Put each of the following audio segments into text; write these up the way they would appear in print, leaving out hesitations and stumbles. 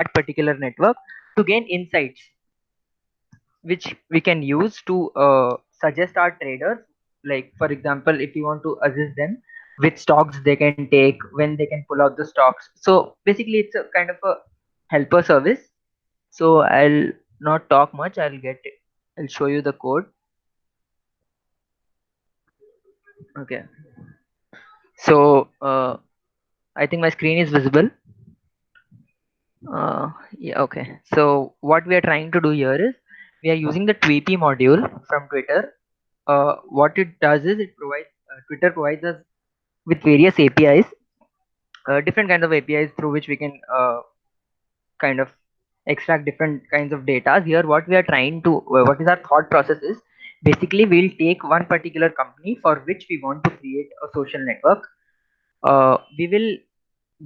that particular network to gain insights, which we can use to suggest our traders. Like for example, if you want to assist them which stocks they can take, when they can pull out the stocks. So basically it's a kind of a helper service. So I'll not talk much, I'll show you the code. Okay, so I think my screen is visible. Yeah, okay. So what we are trying to do here is we are using the Tweepy module from Twitter. What it does is it provides Twitter provides us with various APIs, different kinds of APIs through which we can kind of extract different kinds of data. Here, what we are trying to, what is our thought process is basically we'll take one particular company for which we want to create a social network. We will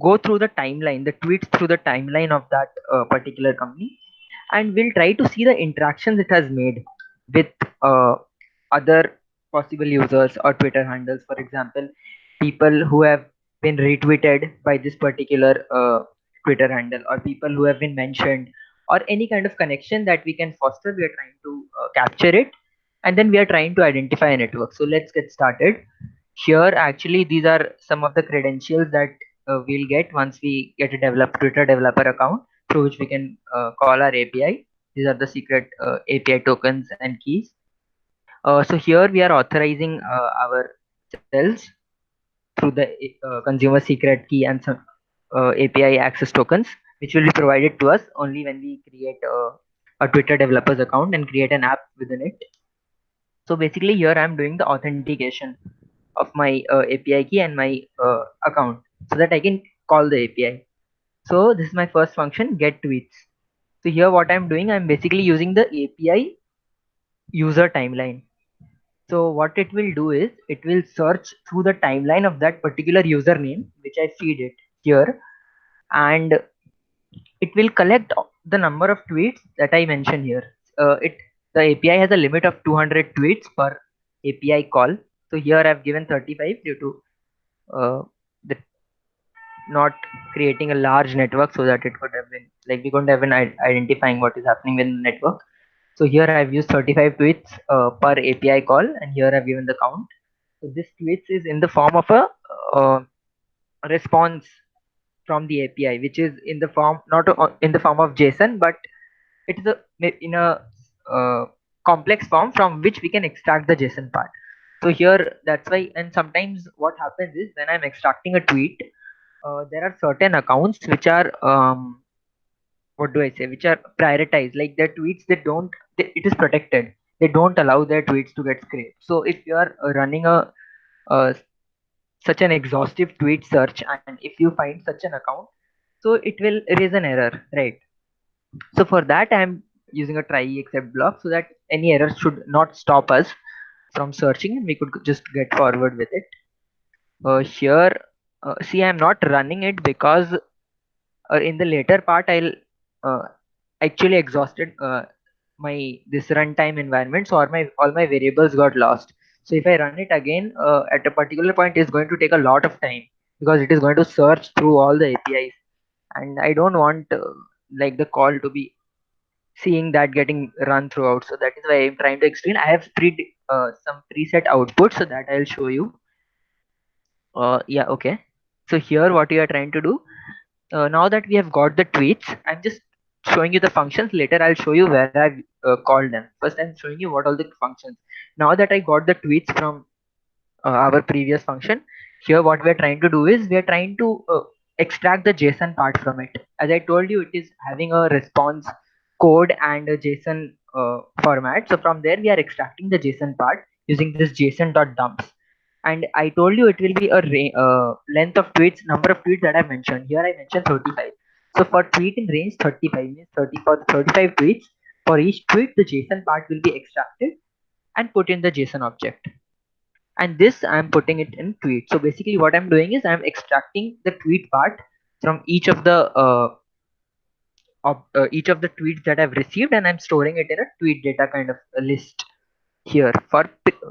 go through the timeline, the tweets through the timeline of that particular company, and we'll try to see the interactions it has made with uh, other possible users or Twitter handles. For example, people who have been retweeted by this particular Twitter handle, or people who have been mentioned, or any kind of connection that we can foster. We are trying to capture it, and then we are trying to identify a network. So let's get started. Here, actually, these are some of the credentials that we'll get once we get a Twitter developer account through which we can call our API. These are the secret API tokens and keys. So here we are authorizing ourselves through the consumer secret key and some API access tokens, which will be provided to us only when we create a Twitter developer's account and create an app within it. So basically here I'm doing the authentication of my API key and my account so that I can call the API. So this is my first function, get tweets. So here what I'm doing, I'm basically using the API user timeline. So what it will do is it will search through the timeline of that particular username, which I feed it here, and it will collect the number of tweets that I mentioned here. It The API has a limit of 200 tweets per API call. So here I've given 35 due to the not creating a large network, so that it could have been like we couldn't have been identifying what is happening within the network. So here I've used 35 tweets per API call, and here I've given the count. So this tweets is in the form of a uh, response from the API, which is in the form not in the form of JSON, but it is in a uh, complex form from which we can extract the JSON part. So here that's why, and sometimes what happens is when I'm extracting a tweet, there are certain accounts which are what do I say, which are prioritized, like their tweets it is protected. They don't allow their tweets to get scraped. So if you are running uh, such an exhaustive tweet search, and if you find such an account, so it will raise an error, right? So for that I'm using a try except block so that any error should not stop us from searching, and we could just get forward with it. Here see, I'm not running it because in the later part I'll uh, actually exhausted my this runtime environment, so all my variables got lost. So if I run it again at a particular point, it's going to take a lot of time because it is going to search through all the APIs, and I don't want like the call to be seeing that getting run throughout. So that is why I'm trying to explain. I have some preset output so that I'll show you. Yeah, okay. So here what we are trying to do, now that we have got the tweets, I'm just showing you the functions. Later I'll show you where I've called them. First I'm showing you what all the functions. Now that I got the tweets from our previous function, here what we're trying to do is we're trying to extract the JSON part from it. As I told you, it is having a response code and a JSON format. So from there we are extracting the JSON part using this JSON.dumps. And I told you it will be a length of tweets, number of tweets that I mentioned. Here I mentioned 35. So for tweet in range 35 means 30 for the 35 tweets. For each tweet, the JSON part will be extracted and put in the JSON object. And this I'm putting it in tweet. So basically what I'm doing is I'm extracting the tweet part from each of the tweets that I've received, and I'm storing it in a tweet data kind of a list here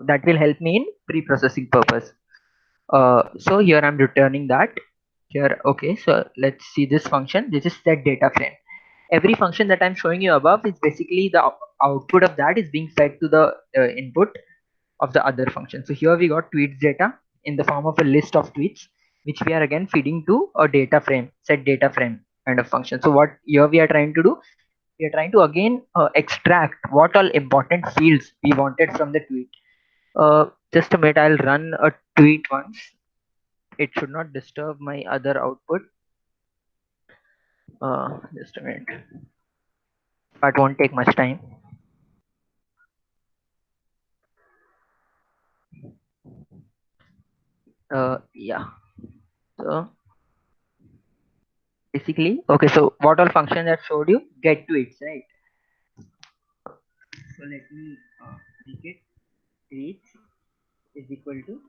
that will help me in pre-processing purpose. So here I'm returning that here. Okay, so let's see this function. This is set data frame. every function that I'm showing you above is basically the output of that is being fed to the input of the other function. So here we got tweets data in the form of a list of tweets, which we are again feeding to a data frame, set data frame kind of function. So what here we are trying to do, we are trying to again extract what all important fields we wanted from the tweet. Just a minute, I'll run a tweet once. It should not disturb my other output. Just a minute. That won't take much time. Yeah. So basically, okay. So what all function that showed you? Get tweets, right? So let me make it tweets is equal to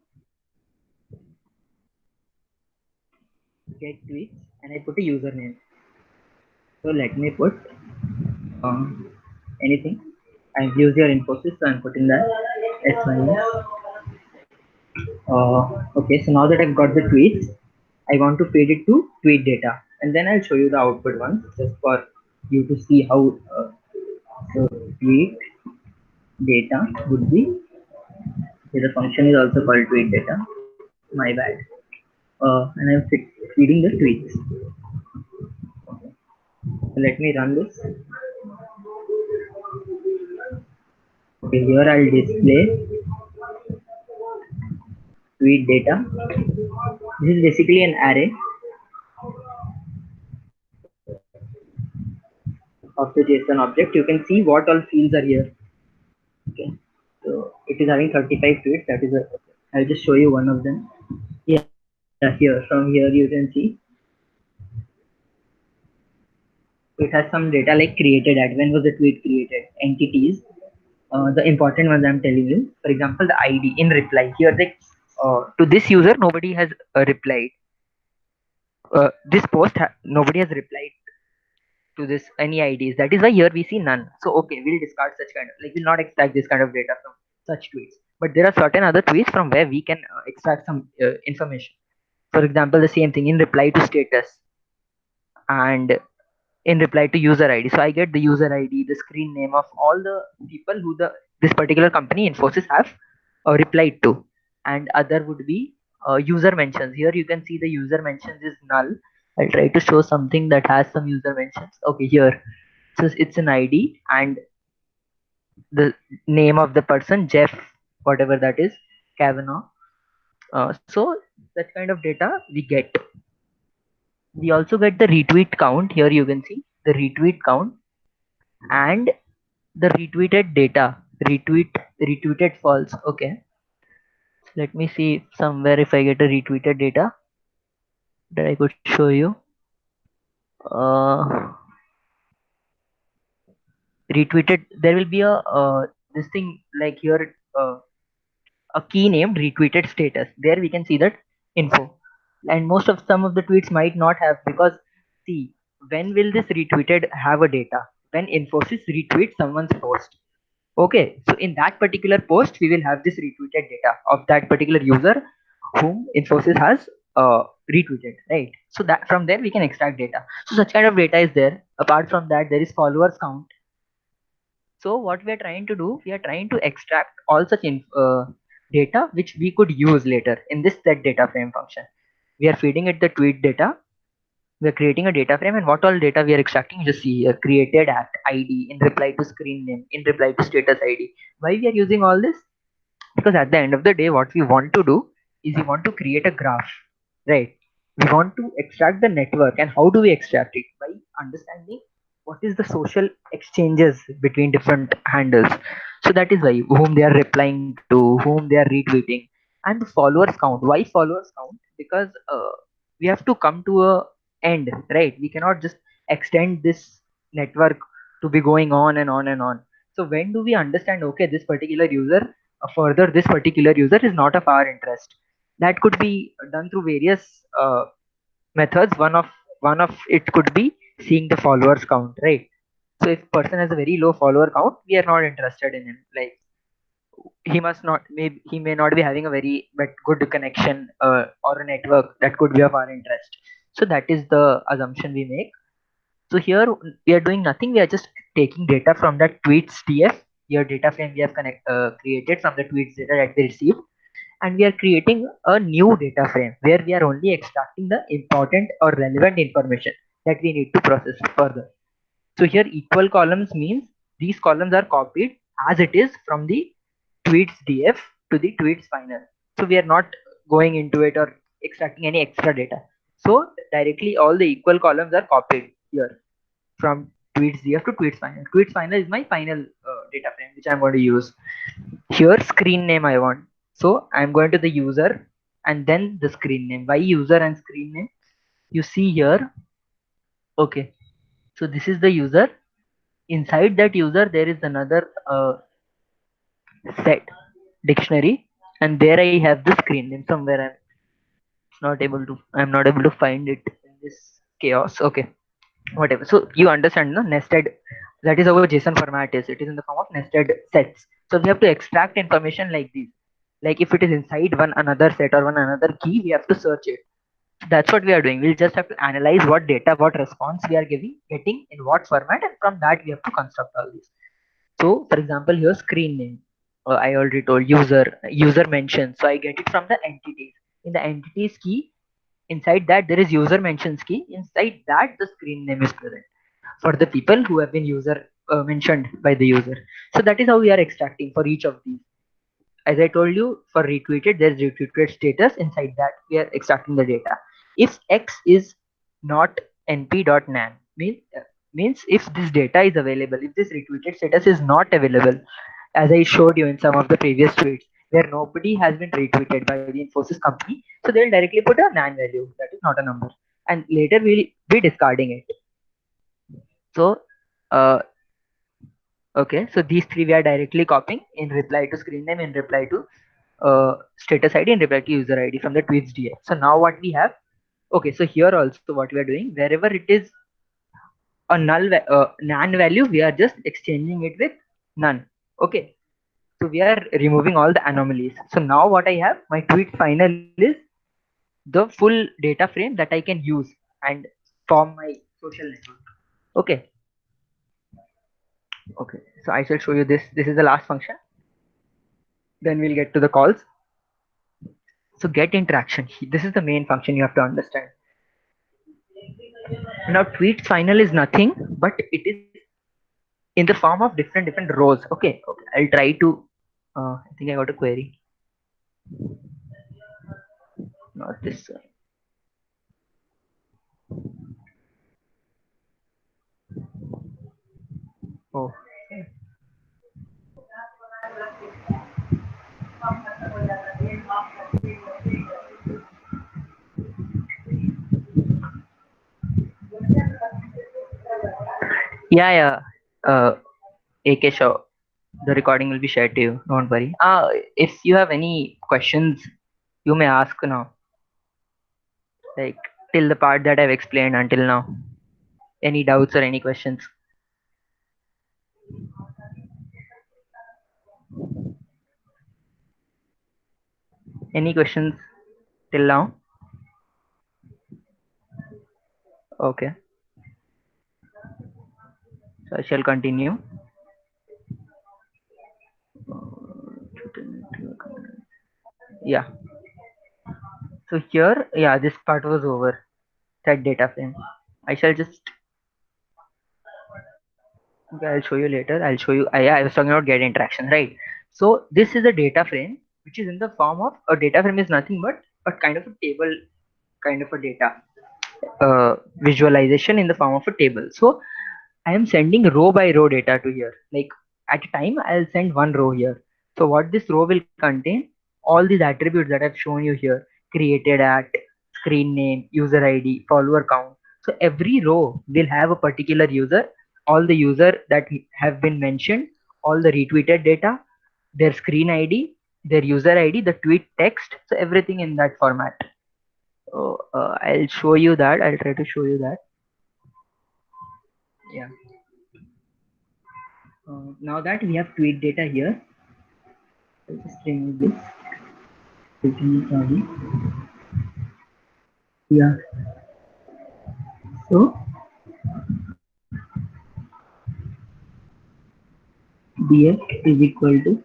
get tweets, and I put a username. So let me put anything. I've used your Infosys, so I'm putting that S minus. Okay, so now that I've got the tweets, I want to feed it to tweet data, and then I'll show you the output once, just for you to see how. So tweet data would be. Okay, the function is also called tweet data. My bad. And I'm feeding the tweets. Okay. So let me run this. Okay, here I'll display tweet data. This is basically an array of the JSON object. You can see what all fields are here. Okay, so it is having 35 tweets. That is a. I'll just show you one of them. Yeah, here from here you can see it has some data like created at when was the tweet created, entities, the important ones I'm telling you. For example, the ID in reply. Here, the to this user nobody has replied. This post nobody has replied to this any IDs. That is why here we see none. So okay, we'll discard such kind of, like, we'll not extract this kind of data from such tweets. But there are certain other tweets from where we can extract some information. For example, the same thing in reply to status and in reply to user ID. So I get the user ID, the screen name of all the people who the this particular company Infosys have replied to, and other would be user mentions. Here you can see the user mentions is null. I'll try to show something that has some user mentions. Okay, here, so it's an ID and the name of the person, Jeff, whatever that is, Kavanaugh. So that kind of data we get. We also get the retweet count. Here you can see the retweet count and the retweeted data. Retweeted false. Okay, let me see somewhere if I get a retweeted data that I could show you. Retweeted, there will be a this thing like here, a key named retweeted status. There we can see that info, and most of some of the tweets might not have, because see, when will this retweeted have a data? When Infosys retweets someone's post. Okay, so in that particular post, we will have this retweeted data of that particular user whom Infosys has retweeted, right? So that from there we can extract data. So such kind of data is there. Apart from that, there is followers count. So what we are trying to do, we are trying to extract all such data which we could use later in this set data frame function. We are feeding it the tweet data. We are creating a data frame, and what all data we are extracting, you just see here: created at ID, in reply to screen name, in reply to status ID. Why we are using all this? Because at the end of the day, what we want to do is we want to create a graph, right? We want to extract the network, and how do we extract it? By understanding what is the social exchanges between different handles. So that is why whom they are replying to, whom they are retweeting, and the followers count. Why followers count? Because we have to come to a end, right? We cannot just extend this network to be going on and on and on. So when do we understand, okay, this particular user, further this particular user is not of our interest? That could be done through various methods. One of it could be seeing the followers count, right? So if person has a very low follower count, we are not interested in him. Like, he must not, maybe he may not be having a very but good connection or a network that could be of our interest. So that is the assumption we make. So here we are doing nothing. We are just taking data from that tweets df, your data frame we have created from the tweets data that we received, and we are creating a new data frame where we are only extracting the important or relevant information that we need to process further. So here equal columns means these columns are copied as it is from the tweets df to the tweets final. So we are not going into it or extracting any extra data. So directly all the equal columns are copied here from tweets df to tweets final. Tweets final is my final data frame which I'm going to use. Here screen name I want. So I'm going to the user and then the screen name. Why user and screen name? You see here. Okay. So this is the user. Inside that user there is another set dictionary, and there I have the screen name somewhere. I'm not able to find it in this chaos. Okay, whatever. So you understand the nested, that is how JSON format is. It is in the form of nested sets. So we have to extract information like this. Like if it is inside one another set or one another key, we have to search it. That's what we are doing. We'll just have to analyze what data, what response we are getting in what format, and from that we have to construct all this. So for example, here screen name. I already told user mention. So I get it from the entities. In the entities key, inside that there is user mentions key. Inside that the screen name is present for the people who have been user mentioned by the user. So that is how we are extracting for each of these. As I told you, for retweeted, there's retweeted status. Inside that, we are extracting the data. If X is not np.nan, means if this data is available, if this retweeted status is not available, as I showed you in some of the previous tweets, where nobody has been retweeted by the Infosys company, so they'll directly put a nan value, that is not a number, and later we'll be discarding it. So, okay, so these three we are directly copying in reply to screen name, in reply to status ID, and reply to user ID from the tweets DX. So now what we have, okay, so here also what we are doing, wherever it is a nan value, we are just exchanging it with none. Okay, so we are removing all the anomalies. So now what I have, my tweet final is the full data frame that I can use and form my social network. Okay, okay, so I shall show you this. This is the last function. Then we'll get to the calls. So get interaction. This is the main function you have to understand. Now tweet final is nothing, but it is in the form of different rows. Okay, okay. I'll try to. I think I got a query. Not this one. Oh. Yeah, yeah. AK show. The recording will be shared to you. Don't worry. If you have any questions, you may ask now. Like till the part that I've explained until now. Any doubts or any questions? Any questions till now? Okay. So I shall continue. Yeah. So here, yeah, this part was over. Set data frame. I shall just. Okay, I'll show you later. I'll show you. Yeah, I was talking about get interaction, right? So this is a data frame which is in the form of a data frame is nothing but a kind of a table, kind of a data visualization in the form of a table. So I am sending row by row data to here. Like at a time, I'll send one row here. So what this row will contain, all these attributes that I've shown you here, created at, screen name, user ID, follower count. So every row will have a particular user, all the user that have been mentioned, all the retweeted data, their screen ID, their user ID, the tweet text. So everything in that format. So I'll show you that. I'll try to show you that. Yeah. Now that we have tweet data here, I'll just remove this. Yeah. So Cf is equal to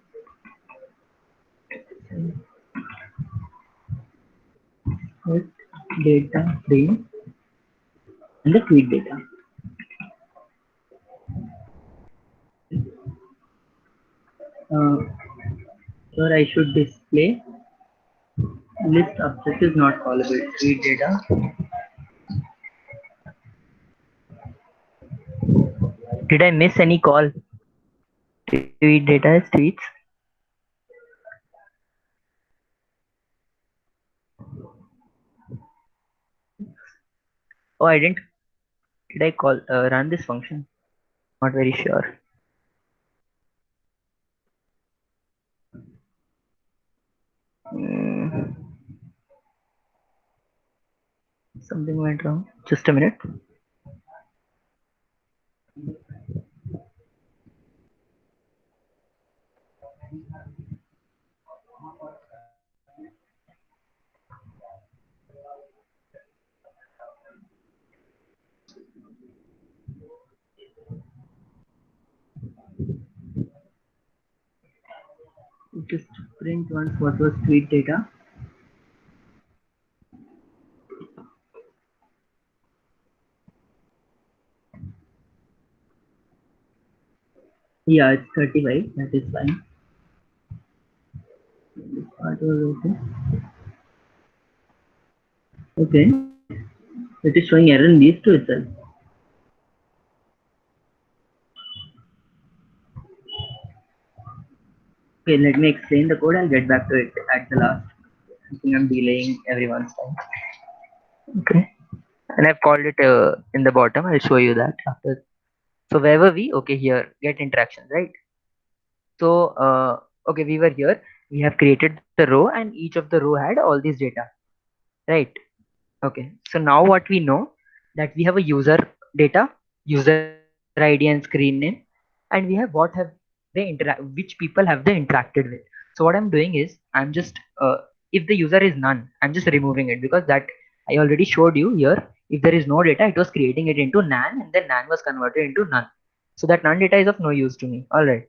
first data frame and the tweet data. Here I should display list object is not callable. Tweet data. Did I miss any call? Tweet data is tweets. Oh, I didn't. Did I call run this function? Not very sure. Something went wrong. Just a minute. Just print once what was tweet data. Yeah, it's 35. That is fine. This part was okay. Okay. It is showing error in these two itself. Okay, let me explain the code. I'll get back to it at the last. I think I'm delaying everyone's time. Okay. And I've called it in the bottom. I'll show you that after. So where were we? Okay, here, get interactions, right? So, okay, we were here. We have created the row and each of the row had all these data, right? Okay. So now what we know that we have a user data, user ID and screen name, and we have what have which people have they interacted with. So what I'm doing is I'm just if the user is none, I'm just removing it because that I already showed you here. If there is no data, it was creating it into nan and then nan was converted into none. So that none data is of no use to me. All right.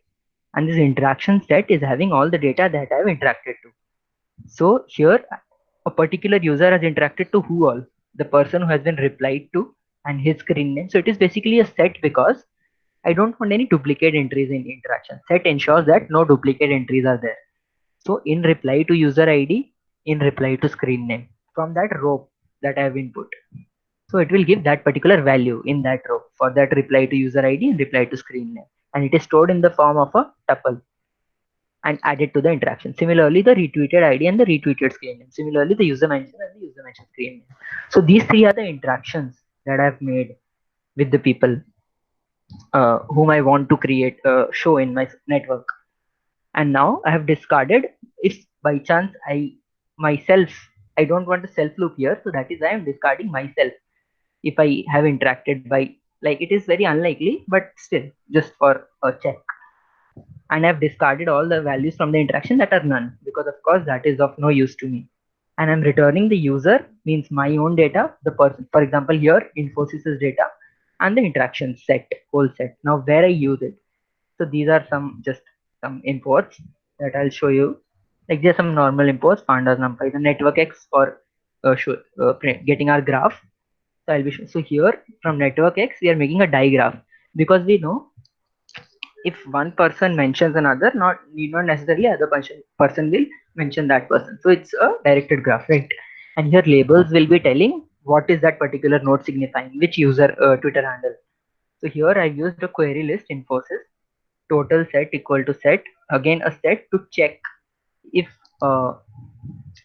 And this interaction set is having all the data that I've interacted to. So here a particular user has interacted to who all? The person who has been replied to and his screen name. So it is basically a set because I don't want any duplicate entries in interaction. Set ensures that no duplicate entries are there. So in reply to user ID, in reply to screen name from that row that I have input. So it will give that particular value in that row for that reply to user ID and reply to screen name. And it is stored in the form of a tuple and added to the interaction. Similarly, the retweeted ID and the retweeted screen name. Similarly, the user mention and the user mention screen name. So these three are the interactions that I've made with the people whom I want to create a show in my network. And now I have discarded if by chance I don't want a self loop here. So that is why I'm discarding myself if I have interacted by like it is very unlikely, but still just for a check. And I've discarded all the values from the interaction that are none because of course that is of no use to me. And I'm returning the user means my own data, the person, for example, here Infosys's data and the interaction set, whole set. Now where I use it. So these are just some imports that I'll show you. Like there's some normal imports, pandas, numpy, the network X for getting our graph. So I'll be so here from network X we are making a digraph because we know if one person mentions another, not need not necessarily other person will mention that person. So it's a directed graph, right? And here labels will be telling what is that particular node signifying, which user Twitter handle. So here I've used a query list Infosys total set equal to set, again a set to check if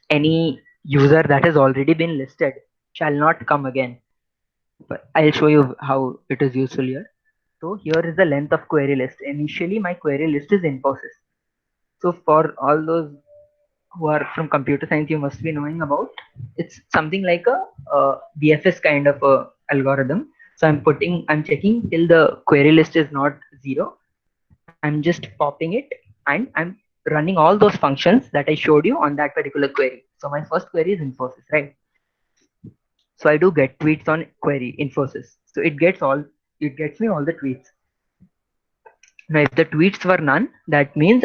any user that has already been listed shall not come again. But I'll show you how it is useful here. So here is the length of query list. Initially my query list is Infosys. So for all those who are from computer science, you must be knowing about it's something like a BFS kind of a algorithm. So I'm checking till the query list is not zero. I'm just popping it and I'm running all those functions that I showed you on that particular query. So my first query is Infosys, right? So I do get tweets on query Infosys. So it gets me all the tweets. Now, if the tweets were none, that means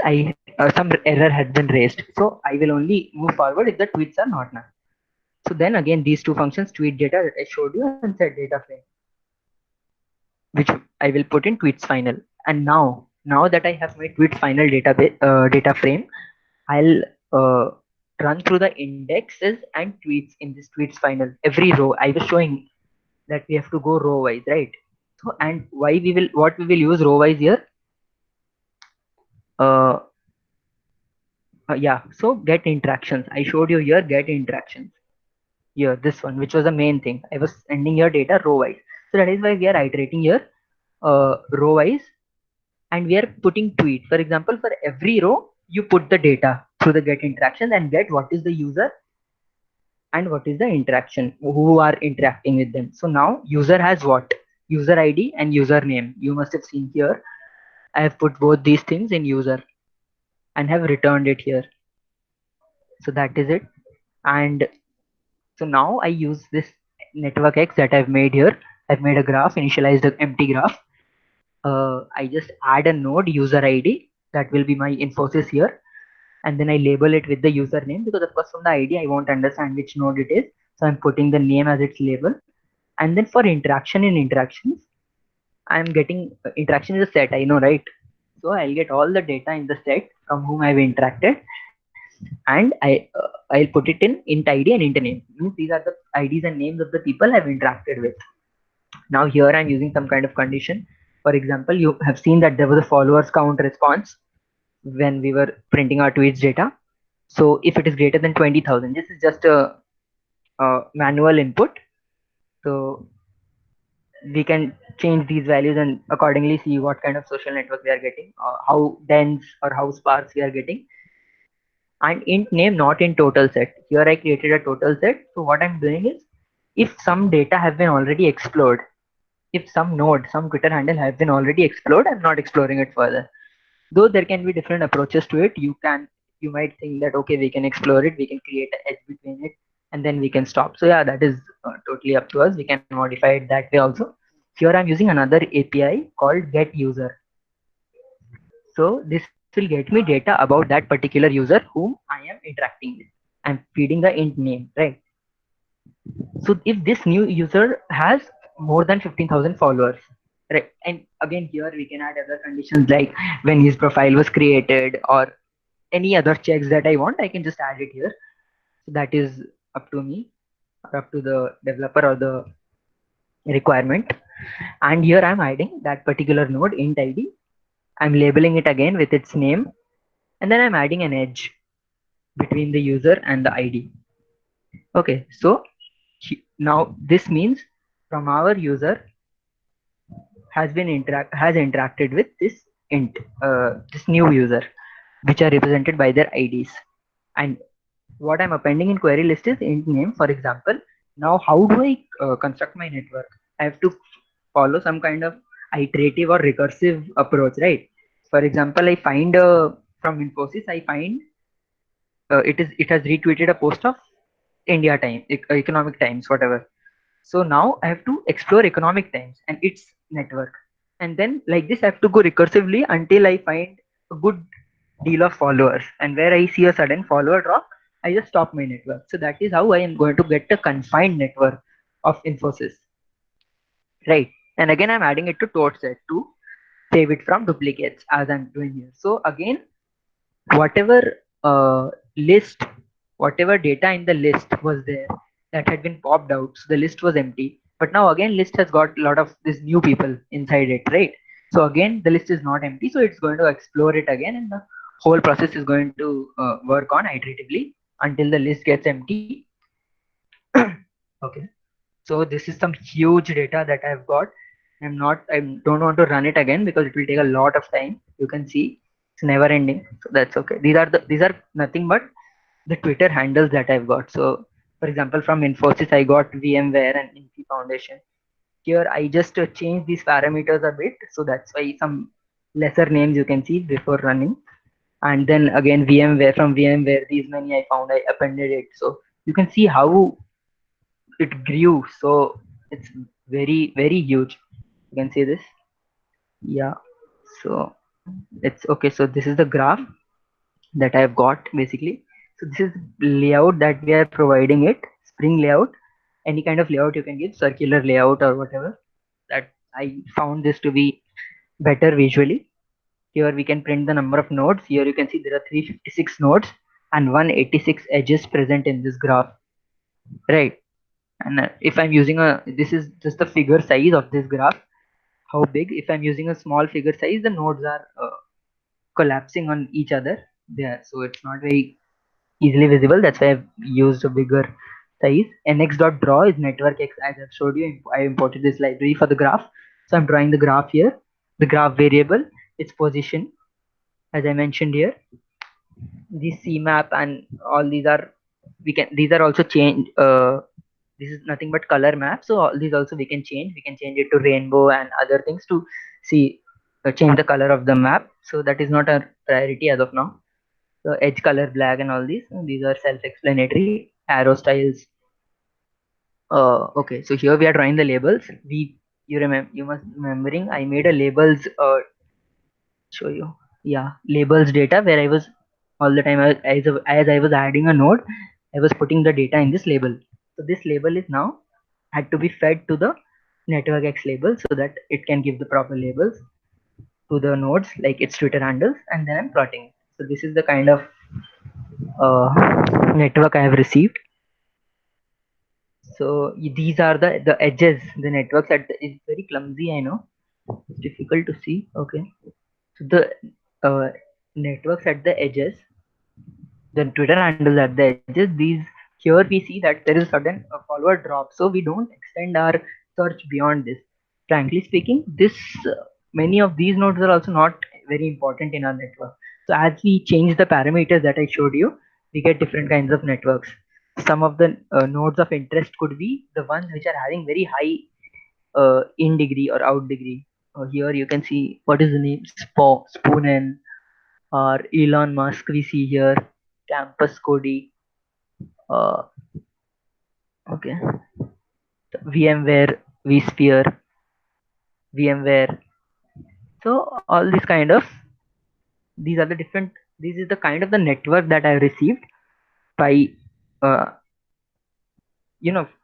some error has been raised. So I will only move forward if the tweets are not none. So then again, these two functions, tweet data that I showed you and set data frame, which I will put in tweets final. And now that I have my tweets final data frame, I'll run through the indexes and tweets in this tweets final. Every row I was showing that we have to go row wise, right? So and what we will use row wise here? Uh, yeah. So get interactions. I showed you here get interactions. Here, this one, which was the main thing. I was sending here data row wise. So that is why we are iterating here row wise, and we are putting tweet. For example, for every row, you put the data through the get interaction and get what is the user and what is the interaction, who are interacting with them. So now user has what? User ID and username. You must have seen here. I have put both these things in user and have returned it here. So that is it. And so now I use this network X that I've made here. I've made a graph, initialized an empty graph. I just add a node user ID that will be my Infosys here, and then I label it with the username, because of course from the ID I won't understand which node it is. So I'm putting the name as its label. And then for interaction in interactions, I'm getting interaction is a set, I know, right? So I'll get all the data in the set from whom I've interacted, and I'll put it in int ID and int name. Means these are the IDs and names of the people I've interacted with. Now here I'm using some kind of condition. For example, you have seen that there was a followers count response when we were printing our tweets data. So if it is greater than 20,000, this is just a manual input. So we can change these values and accordingly see what kind of social network we are getting, how dense or how sparse we are getting. And int name not in total set. Here I created a total set. So what I'm doing is, if some data have been already explored, if some node, some Twitter handle has been already explored, I'm not exploring it further. Though there can be different approaches to it. You might think that okay, we can explore it, we can create an edge between it, and then we can stop. So yeah, that is totally up to us. We can modify it that way also. Here I'm using another API called get user. So this will get me data about that particular user whom I am interacting with. I'm feeding the int name, right? So if this new user has more than 15,000 followers, right? And again, here we can add other conditions like when his profile was created or any other checks that I want, I can just add it here. So that is up to me or up to the developer or the requirement. And here I'm adding that particular node int ID. I'm labeling it again with its name, and then I'm adding an edge between the user and the ID. Okay, so now this means from our user has interacted with this int this new user, which are represented by their IDs. And what I'm appending in query list is int name, for example. Now how do I construct my network? I have to follow some kind of iterative or recursive approach, right? For example, I find from Infosys, I find it has retweeted a post of India Time, Economic Times, whatever. So now I have to explore Economic Times and its network, and then like this I have to go recursively until I find a good deal of followers. And where I see a sudden follower drop, I just stop my network. So that is how I am going to get a confined network of Infosys, right? And again, I'm adding it to set to save it from duplicates as I'm doing here. So again, whatever list, whatever data in the list was there that had been popped out, so the list was empty. But now again, list has got a lot of these new people inside it, right? So again, the list is not empty, so it's going to explore it again, and the whole process is going to work on iteratively until the list gets empty. Okay, so this is some huge data that I've got. I don't want to run it again because it will take a lot of time. You can see it's never ending. So that's okay. These are nothing but the Twitter handles that I've got. So for example, from Infosys, I got VMware and Infi Foundation. Here I just changed these parameters a bit. So that's why some lesser names you can see before running. And then again, VMware, from VMware, these many I found, I appended it. So you can see how it grew. So it's very, very huge. You can see this. Yeah. So It's okay. So this is the graph that I've got basically. So this is layout that we are providing it, Spring Layout. Any kind of layout you can give, circular layout or whatever. That I found this to be better visually. Here we can print the number of nodes. Here you can see there are 356 nodes and 186 edges present in this graph, right? And if I'm using this is just the figure size of this graph. How big? If I'm using a small figure size, the nodes are collapsing on each other there, so it's not very easily visible. That's why I've used a bigger size. nx.draw is network X, as I've showed you. I imported this library for the graph, so I'm drawing the graph here. The graph variable, its position, as I mentioned here. The CMap and all these are, these are also changed. This is nothing but color map, so all these also we can change. We can change it to rainbow and other things to see, change the color of the map. So that is not a priority as of now. So edge color black and all these are self-explanatory. Arrow styles. Okay, so here we are drawing the labels. You remember, you must remembering I made a labels, show you, yeah, labels data, where I was all the time, as I was adding a node, I was putting the data in this label. So this label is now had to be fed to the network X label so that it can give the proper labels to the nodes like its Twitter handles, and then I'm plotting it. So this is the kind of network I have received. So these are the edges, the networks at is very clumsy, I know, it's difficult to see. Okay, so the uh, networks at the edges, the Twitter handles at the edges, these, here we see that there is sudden follower drop, so we don't extend our search beyond this. Frankly speaking, this many of these nodes are also not very important in our network. So as we change the parameters that I showed you, we get different kinds of networks. Some of the nodes of interest could be the ones which are having very high in degree or out degree. Here you can see what is the name, Spoonen or Elon Musk we see here, Campus Cody, uh, okay, VMware, vSphere, VMware. So all these kind of, these are the different, this is the kind of the network that I received by uh,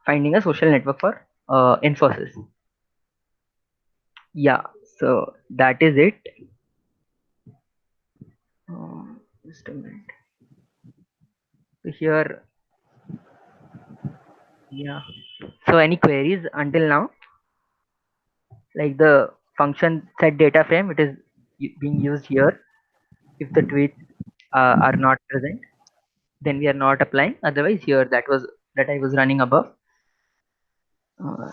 finding a social network for Infosys. Yeah, so that is it. Just a minute. So here, yeah. So any queries until now? Like the function set data frame, it is being used here. If the tweets are not present, then we are not applying. Otherwise, here that I was running above. Uh,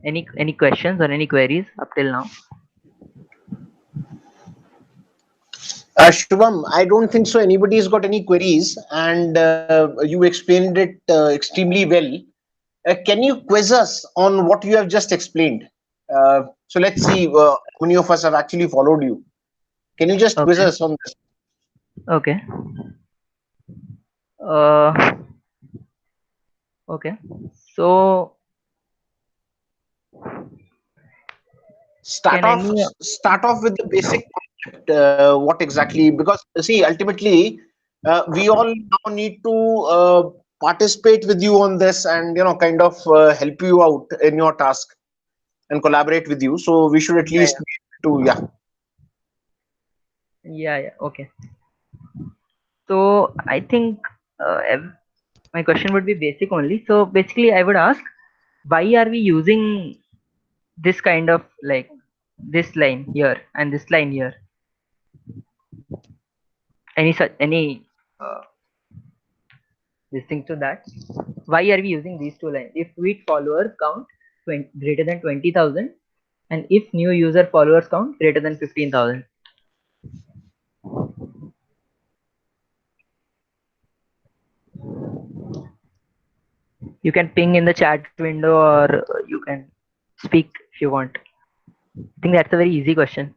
any questions or any queries up till now? Shubham, I don't think so. Anybody's got any queries, and you explained it extremely well. Can you quiz us on what you have just explained? So let's see how many of us have actually followed you. Can you just quiz Okay. us on this? Okay. Uh, okay. So Start can off, any? start off with the basic concept. What exactly? Because see, ultimately, we all now need to participate with you on this, and kind of help you out in your task and collaborate with you. So we should at Yeah, least be able to, yeah. yeah, yeah. Okay. So I think my question would be basic only. So basically, I would ask, why are we using this kind of, like, this line here and this line here? Any this thing to that? Why are we using these two lines? If tweet followers count greater than 20,000, and if new user followers count greater than 15,000. You can ping in the chat window, or you can speak if you want. I think that's a very easy question.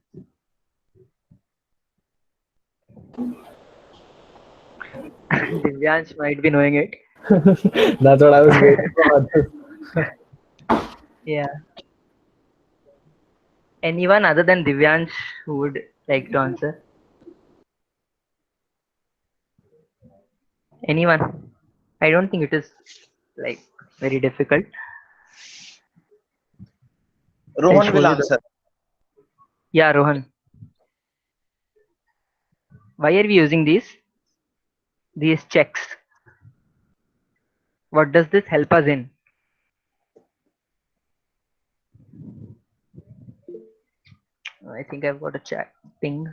Divyansh might be knowing it. That's what I was waiting for. Yeah. Anyone other than Divyansh who would like to answer? Anyone? I don't think it is like very difficult. I'll Rohan show will you the. answer. Yeah, Rohan. Why are we using these checks? What does this help us in? I think I've got a chat ping.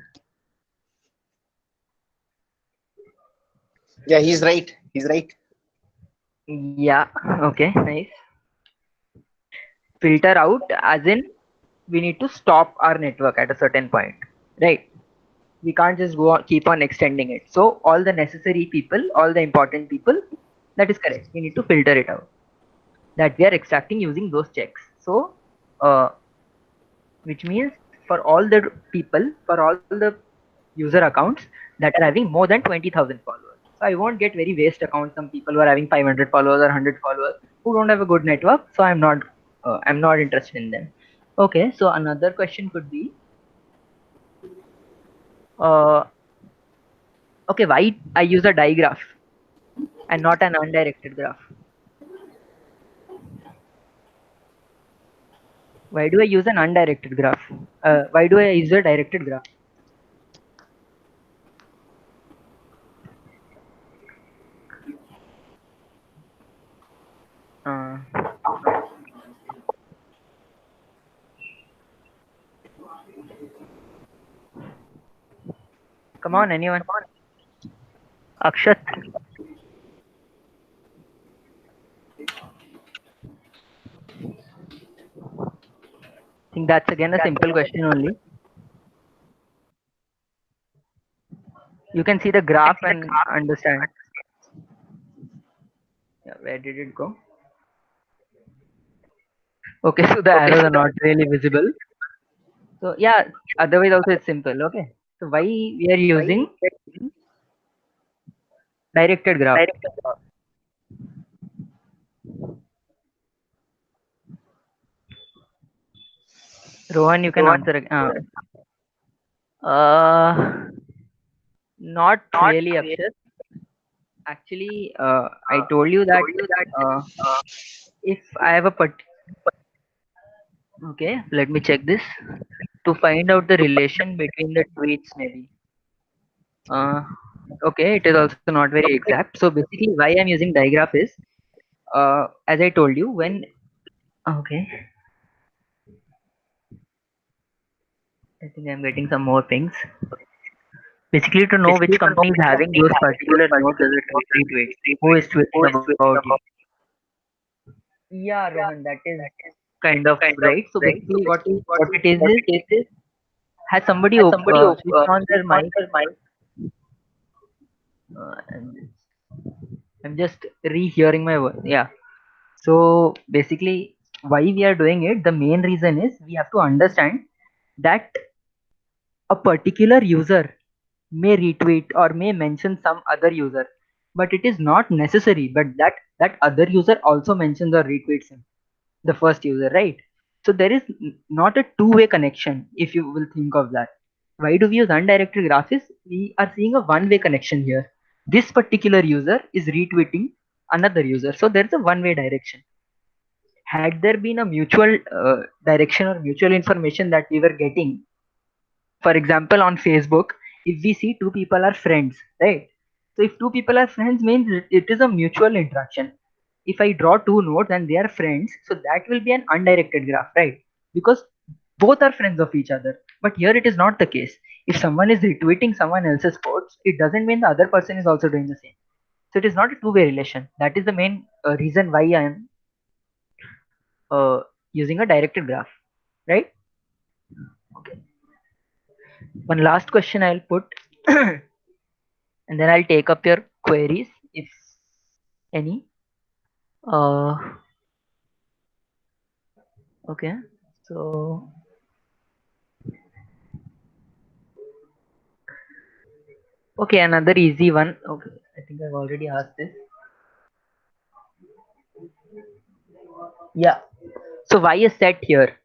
Yeah, he's right. He's right. Yeah. Okay. Nice. Filter out, as in we need to stop our network at a certain point, right? We can't just go on, keep on extending it. So all the necessary people, all the important people, that is correct. We need to filter it out. That we are extracting using those checks. So, which means for all the people, for all the user accounts that are having more than 20,000 followers. So I won't get very waste accounts. Some people who are having 500 followers or 100 followers who don't have a good network. So I'm not interested in them. Okay. So another question could be, uh, okay, why I use a digraph and not an undirected graph? Why do I use an undirected graph? Why do I use a directed graph? Uh, Come on, anyone? Akshat. I think that's again a simple question only. You can see the graph and understand. Yeah, where did it go? Okay, so the arrows are not really visible. So yeah, otherwise also it's simple. Okay. So why we are using directed graph? Rohan, you can answer. Not really, Akshat. Actually, I told you that uh, if I have a okay, let me check this to find out the relation between the tweets. Maybe. Uh, okay, it is also not very exact. So basically, why I'm using digraph is, as I told you, when okay, I think I'm getting some more things. Basically, to know which company is having those particular nodes as a retweet, who is tweeting about you. Yeah, Rohan, that is kind of right. So basically, what it is has somebody switched on their mic? And I'm just rehearing my word. Yeah. So basically, why we are doing it? The main reason is we have to understand that a particular user may retweet or may mention some other user, but it is not necessary. But that other user also mentions or retweets him, the first user, right? So there is not a two-way connection if you will think of that. Why do we use undirected graph? We are seeing a one-way connection here. This particular user is retweeting another user, so there is a one-way direction. Had there been a mutual direction or mutual information that we were getting, for example, on Facebook, if we see two people are friends, right? So if two people are friends means it is a mutual interaction. If I draw two nodes and they are friends, so that will be an undirected graph, right? Because both are friends of each other. But here it is not the case. If someone is retweeting someone else's posts, it doesn't mean the other person is also doing the same. So it is not a two-way relation. That is the main reason why I am uh, using a directed graph, right? Okay. One last question I'll put, and then I'll take up your queries if any. Uh, okay. So, okay, another easy one. Okay, I think I've already asked this. Yeah. So why a set here?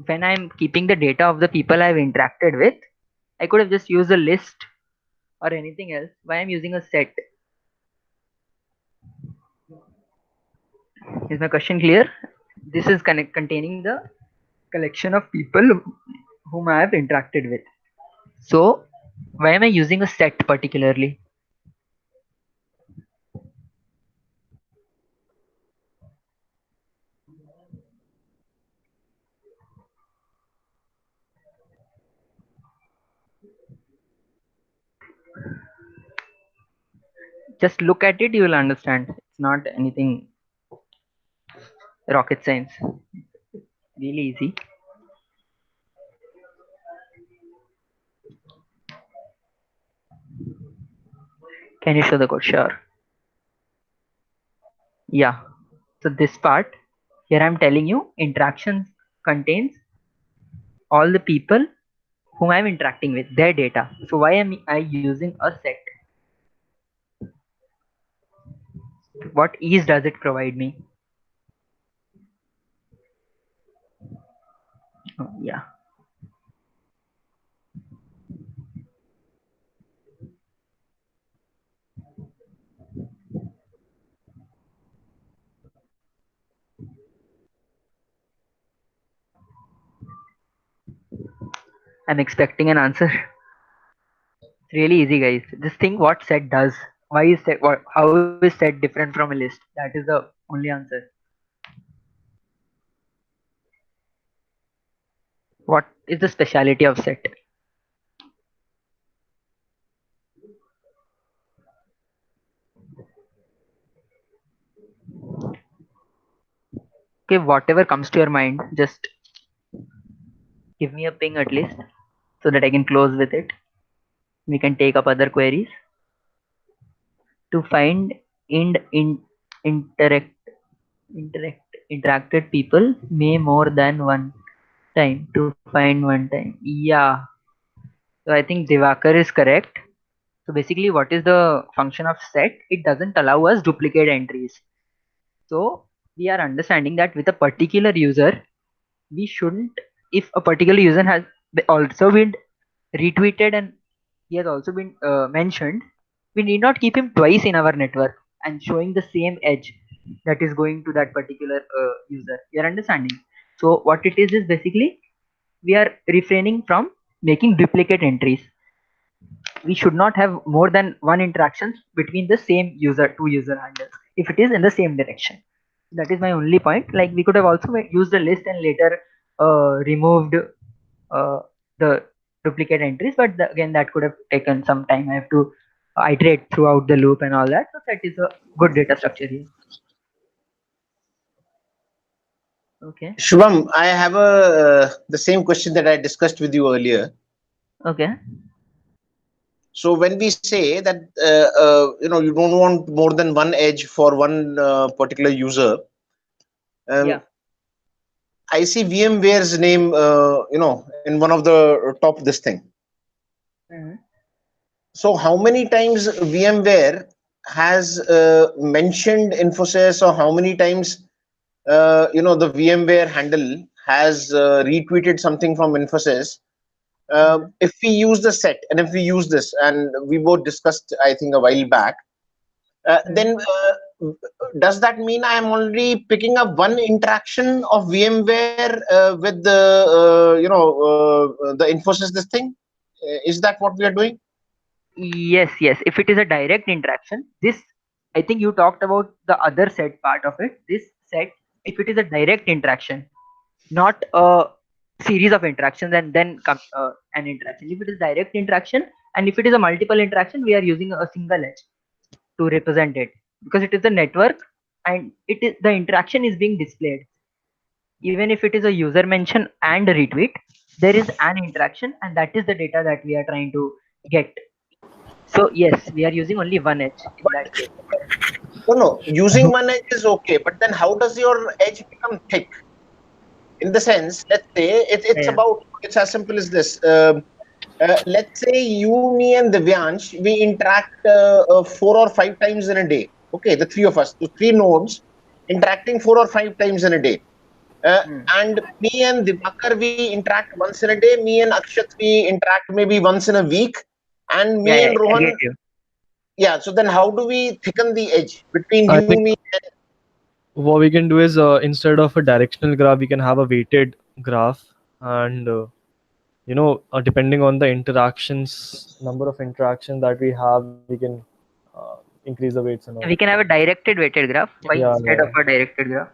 when I'm keeping the data of the people I've interacted with, I could have just used a list or anything else. Why I'm using a set? Is my question clear? This is containing the collection of people whom I have interacted with. So why am I using a set particularly? Just look at it, you will understand. It's not anything rocket science. Really easy. Can you show the code? Sure. Yeah. So this part here I'm telling you interactions contains all the people whom I'm interacting with, their data. So why am I using a set? What ease does it provide me? Oh, yeah. I'm expecting an answer. It's really easy, guys. Just think what set does. Why is set? What? How is set different from a list? That is the only answer. What is the speciality of set? Okay, whatever comes to your mind, just give me a ping at least so that I can close with it. We can take up other queries to find interact interacted people may more than one time to find one time. Yeah. So I think Divakar is correct. So basically what is the function of set? It doesn't allow us duplicate entries. So we are understanding that with a particular user, we shouldn't, if a particular user has also been retweeted and he has also been mentioned, we need not keep him twice in our network and showing the same edge that is going to that particular user. You are understanding? So what it is basically we are refraining from making duplicate entries. We should not have more than one interactions between the same user, two user handles, if it is in the same direction. That is my only point. Like we could have also used a list and later removed the duplicate entries, but again that could have taken some time. I have to iterate throughout the loop and all that. So that is a good data structure here. Okay. Shubham, I have the same question that I discussed with you earlier. Okay. So when we say that you don't want more than one edge for one particular user, Yeah. I see VMware's name, in one of the top this thing. Mhm. So how many times VMware has mentioned Infosys, or how many times the VMware handle has retweeted something from Infosys? If we use the set, and if we use this, and we both discussed, I think, a while back, then does that mean I am only picking up one interaction of VMware with the Infosys this thing? Is that what we are doing? Yes, yes. If it is a direct interaction, this, I think you talked about the other set part of it. This set, if it is a direct interaction, not a series of interactions and then come an interaction. If it is direct interaction and if it is a multiple interaction, we are using a single edge to represent it because it is the network and it is the interaction is being displayed. Even if it is a user mention and a retweet, there is an interaction and that is the data that we are trying to get. So yes, we are using only one edge in that case. No, using one edge is okay, but then how does your edge become thick? In the sense, let's say Yeah. it's as simple as this. Let's say you, me, and Divyansh, we interact 4 or 5 times in a day. Okay, the three of us, the three nodes interacting 4 or 5 times in a day. And me and Divakar, we interact once in a day. Me and Akshat, we interact maybe once in a week. And Yeah, me yeah, and I get Rohan, you. yeah. So then how do we thicken the edge between I you, think me? what we can do is instead of a directional graph, we can have a weighted graph, and depending on the interactions, number of interactions that we have, we can increase the weights and all. We can have a directed weighted graph. Why Yeah, instead of yeah, a directed graph?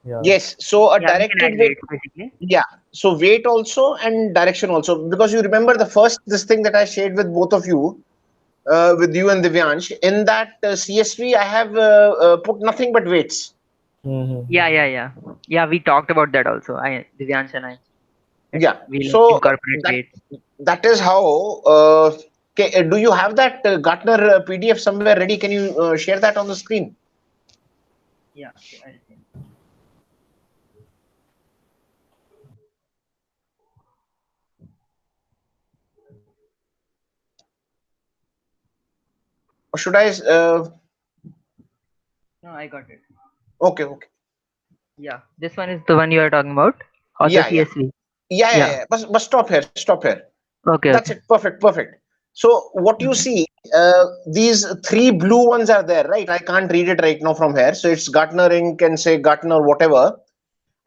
yeah. Yes. So a Yeah, we can add directed weight. weights basically. Yeah. So weight also and direction also, because you remember the first this thing that I shared with both of you, with you and Divyansh. In that CSV, I have put nothing but weights. Yeah, Mm-hmm. yeah, yeah. Yeah, we talked about that also. Divyansh and I. That Yeah. we'll So incorporate that weights. that is how. Okay, do you have that Gartner PDF somewhere ready? Can you share that on the screen? Yeah, okay, I'll send. Or should I? No, I got it. Okay, okay. Yeah, this one is the one you are talking about, or the Yeah, yeah, CSV. yeah. Yeah. But stop here. Stop here. Okay, That's okay. it. Perfect, perfect. So what you Mhm. see, these three blue ones are there, right? I can't read it right now from here. So it's Gartner Inc. and say Gartner whatever,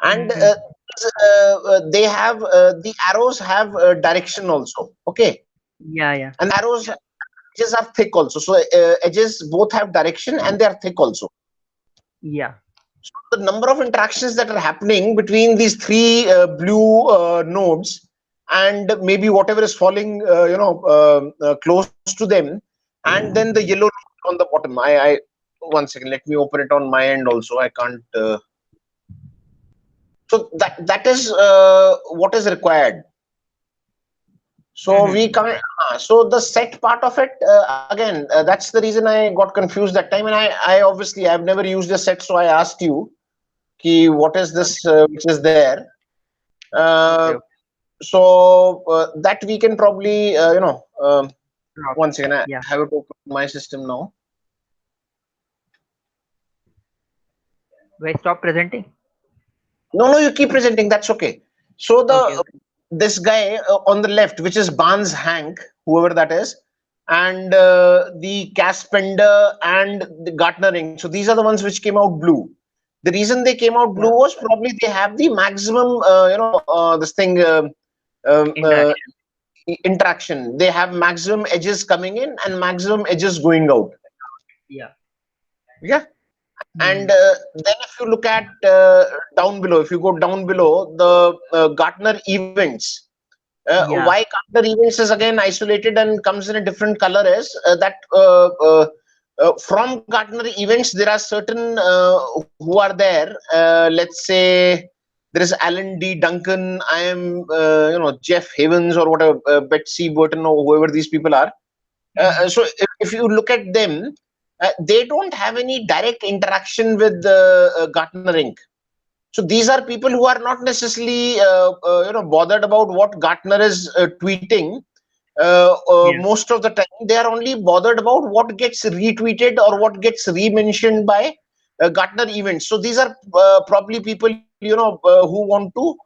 and Mhm. they have the arrows have direction also. Okay, Yeah, yeah, and arrows edges are thick also. So edges both have direction and they are thick also. yeah, The number of interactions that are happening between these three blue nodes and maybe whatever is falling close to them, and then the yellow on the bottom. I one second, let me open it on my end also. I can't so that is what is required. So Mhm. we can't. So the set part of it again. That's the reason I got confused that time, and I obviously I've never used a set, so I asked you, "Ki what is this which is there?" Okay, Uh, okay. so that we can probably Drop. one second. I Yeah. have it open on my system now. Do I stop presenting? No, you keep presenting. That's okay. So Okay, the okay. this guy on the left, which is Barnes Hank, whoever that is, and the Caspender and the Gartner Ring. So these are the ones which came out blue. The reason they came out blue Yeah. was probably they have the maximum, this thing um, uh, Interaction. interaction. They have maximum edges coming in and maximum edges going out. Yeah. Yeah. And Mhm. then if you look at down below, if you go down below the Gartner events, Yeah. why Gartner events is again isolated and comes in a different color is that from Gartner events there are certain who are there. Let's say there is Alan D. Duncan. I am Jeff Havens or whatever, Betsy Burton or whoever these people are. Mhm. So if you look at them, they don't have any direct interaction with Gartner Inc. So these are people who are not necessarily bothered about what Gartner is tweeting. Yeah. Most of the time, they are only bothered about what gets retweeted or what gets re-mentioned by Gartner events. So these are probably people who want to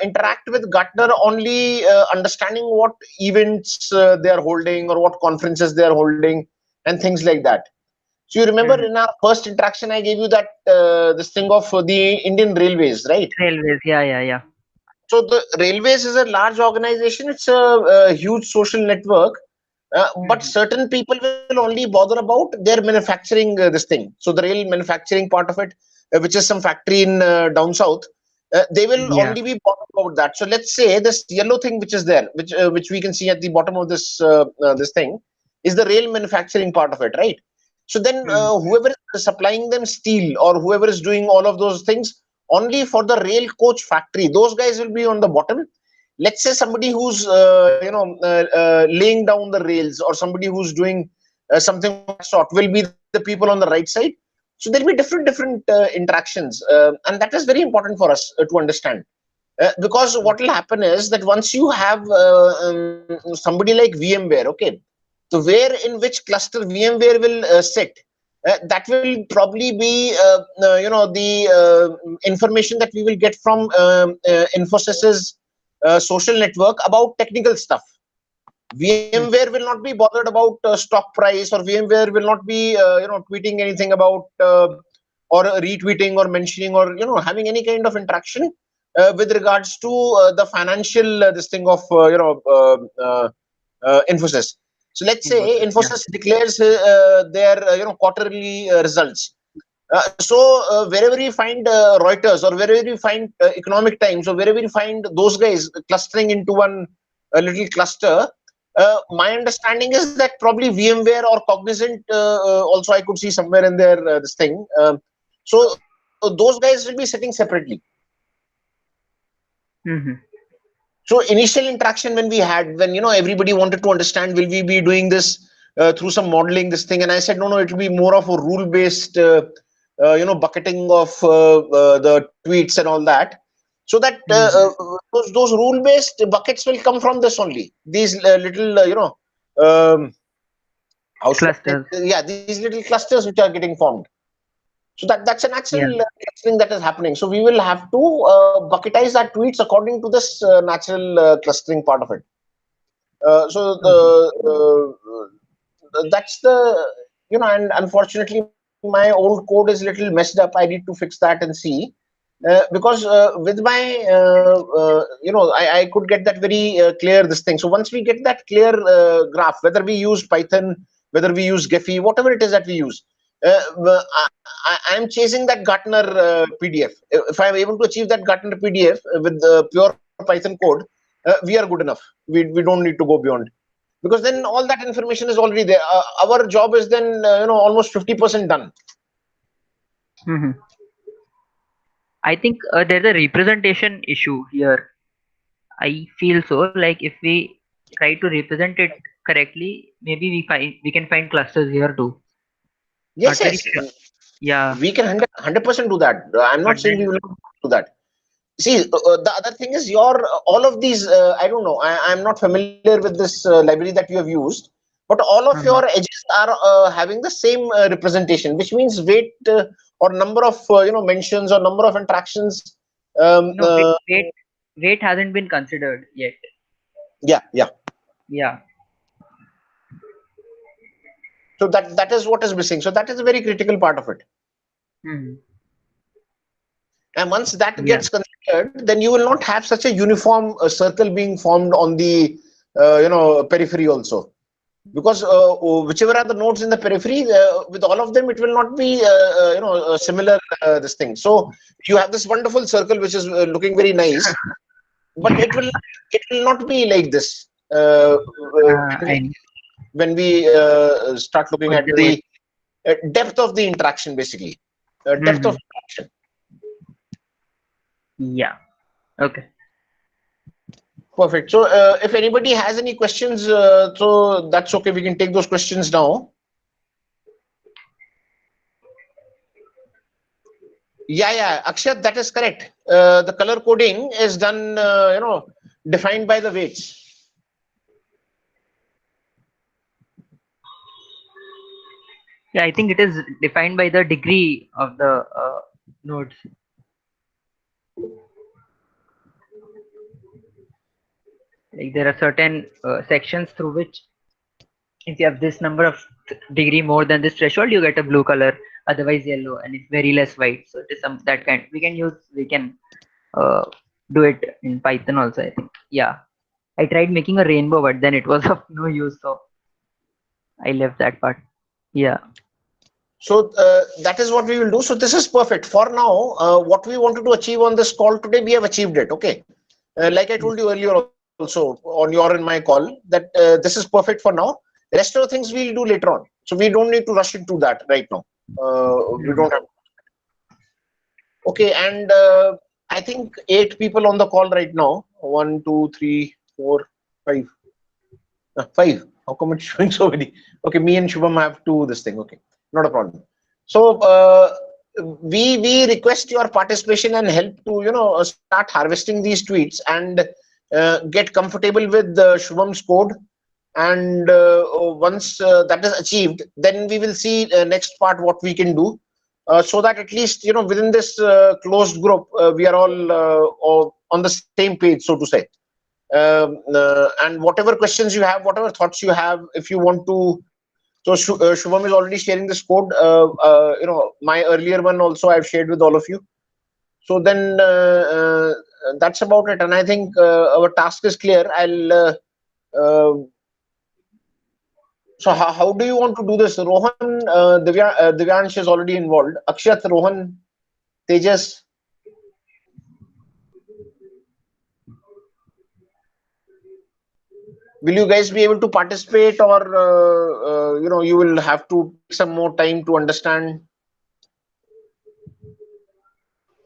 interact with Gartner only understanding what events they are holding or what conferences they are holding and things like that. So you remember Mhm. in our first interaction, I gave you that this thing of the Indian Railways, right? Railways. Yeah, yeah, yeah. So the Railways is a large organization. It's a huge social network, but Mhm. certain people will only bother about their manufacturing this thing. So the rail manufacturing part of it, which is some factory in down south, they will Yeah. only be bothered about that. So let's say this yellow thing which is there, which we can see at the bottom of this thing, is the rail manufacturing part of it, right? So then Mhm. whoever is supplying them steel or whoever is doing all of those things only for the rail coach factory, those guys will be on the bottom. Let's say somebody who's laying down the rails or somebody who's doing something of that sort will be the people on the right side. So there'll be different interactions, and that is very important for us to understand. Because what will happen is that once you have somebody like VMware, okay, so where in which cluster VMware will sit, that will probably be the information that we will get from Infosys's social network about technical stuff. VMware will not be bothered about stock price, or VMware will not be tweeting anything about or retweeting or mentioning or having any kind of interaction with regards to the financial this thing of Infosys. So let's say Infosys declares their quarterly results. So wherever you find Reuters, or wherever you find Economic Times, or wherever you find those guys clustering into one little cluster, my understanding is that probably VMware or Cognizant also I could see somewhere in there this thing. So those guys will be sitting separately. So initial interaction when we had, when everybody wanted to understand, will we be doing this through some modeling this thing, and I said no, it will be more of a rule based bucketing of the tweets and all that, so that those rule based buckets will come from this only, these little Clusters. these little clusters which are getting formed. So that's a natural clustering that is happening. So we will have to bucketize our tweets according to this natural clustering part of it. That's the and unfortunately my old code is little messed up. I need to fix that and see. Because with my I could get that very clear this thing. So once we get that clear graph, whether we use Python, whether we use Gephi, whatever it is that we use, I'm chasing that Gartner PDF. If I'm able to achieve that Gartner PDF with pure Python code, we are good enough. We don't need to go beyond, because then all that information is already there. Our job is then almost 50% done. I think there's a representation issue here. I feel so. Like if we try to represent it correctly, maybe we can find clusters here too. Yes, yes. Sure. Yeah. We can 100% do that. I'm not saying we will not do that. See, the other thing is all of these. I don't know. I'm not familiar with this library that you have used, but all of your edges are having the same representation, which means weight or number of mentions or number of interactions. No, weight hasn't been considered yet. Yeah. So that is what is missing. So that is a very critical part of it. And once that gets considered, then you will not have such a uniform circle being formed on the periphery also, because whichever are the nodes in the periphery, with all of them it will not be similar this thing. So you have this wonderful circle which is looking very nice, but it will not be like this when we start looking at the depth of the interaction, basically depth of interaction. Yeah. Okay. Perfect. So if anybody has any questions, so that's okay. We can take those questions now. Yeah, Akshat, that is correct. The color coding is done, defined by the weights. Yeah, I think it is defined by the degree of the nodes. Like there are certain sections through which, if you have this number of degree more than this threshold, you get a blue color, otherwise yellow, and it's very less white. So it is some that kind. We can do it in Python also, I think. Yeah, I tried making a rainbow, but then it was of no use, so I left that part. Yeah. So that is what we will do. So this is perfect for now. What we wanted to achieve on this call today, we have achieved it. Okay. Like I told you earlier also on your and my call, that this is perfect for now. The rest of the things we'll do later on. So we don't need to rush into that right now. We don't have. Okay, and I think 8 people on the call right now. 1, 2, 3, 4, 5. 5. How come it's showing so many? Okay, me and Shubham have to this thing. Okay, not a problem. So we request your participation and help to start harvesting these tweets and get comfortable with Shubham's code and once that is achieved, then we will see next part what we can do, so that at least within this closed group we are all on the same page, so to say. And whatever questions you have, whatever thoughts you have, if you want to. So Shubham is already sharing this code. My earlier one also I've shared with all of you. So then that's about it. And I think our task is clear. So how do you want to do this? Rohan, Divyansh is already involved. Akshat, Rohan, Tejas. Will you guys be able to participate, or you will have to take some more time to understand?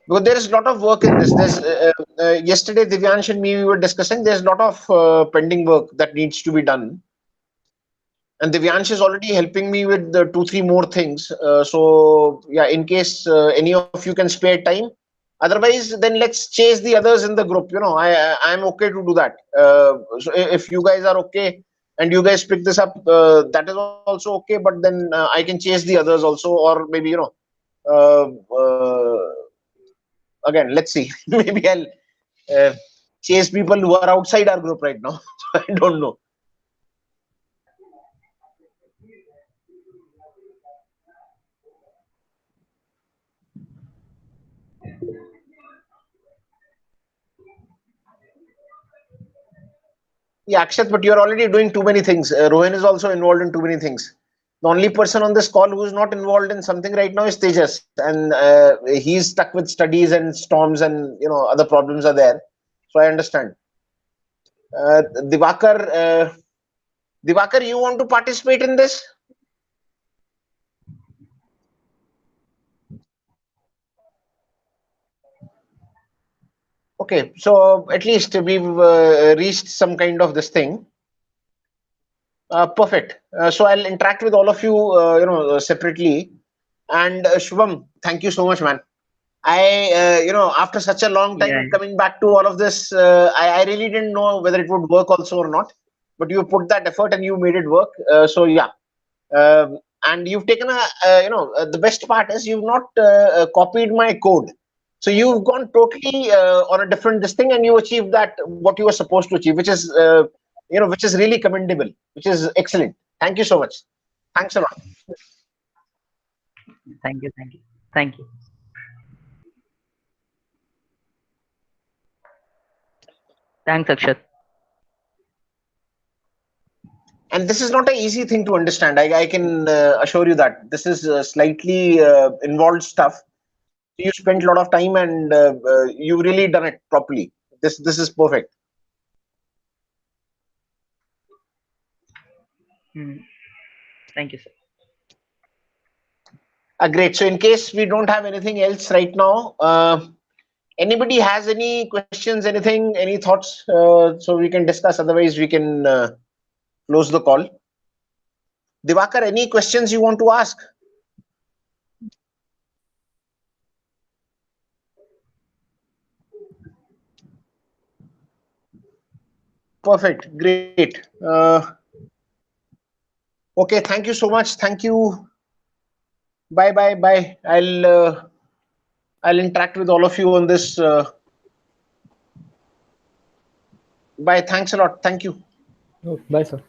Because there is a lot of work in this. There's yesterday Divyansh and me we were discussing. There's a lot of pending work that needs to be done, and Divyansh is already helping me with the 2-3 more things. So yeah, in case any of you can spare time, otherwise then let's chase the others in the group. I'm okay to do that. So if you guys are okay and you guys pick this up, that is also okay. But then I can chase the others also, or maybe uh, uh, again, let's see. Maybe I'll uh, chase people who are outside our group right now. So I don't know. Yeah, Akshat, but you're already doing too many things. Rohan is also involved in too many things. The only person on this call who's not involved in something right now is Tejas, and he's stuck with studies and storms, and other problems are there. So I understand. Divakar, Divakar, you want to participate in this? Okay, so at least we've reached some kind of this thing. Perfect. So I'll interact with all of you, separately. And Shubham, thank you so much, man. After such a long Yeah. time coming back to all of this, I really didn't know whether it would work also or not. But you put that effort and you made it work. So yeah, and you've taken the best part is you've not copied my code. So you've gone totally on a different this thing, and you achieved that what you were supposed to achieve, which is really commendable, which is excellent. Thank you so much. Thanks a lot. Thank you. Thank you. Thank you. Thanks, Akshat. And this is not an easy thing to understand. I can assure you that this is slightly involved stuff. You spent a lot of time, and you've really done it properly. This is perfect. Hmm. Thank you, sir. Great. So in case we don't have anything else right now, anybody has any questions, anything, any thoughts, so we can discuss. Otherwise, we can close the call. Divakar, any questions you want to ask? Perfect. Great. Okay. Thank you so much. Thank you. Bye. Bye. Bye. I'll interact with all of you on this. Bye. Thanks a lot. Thank you. Oh, bye, sir.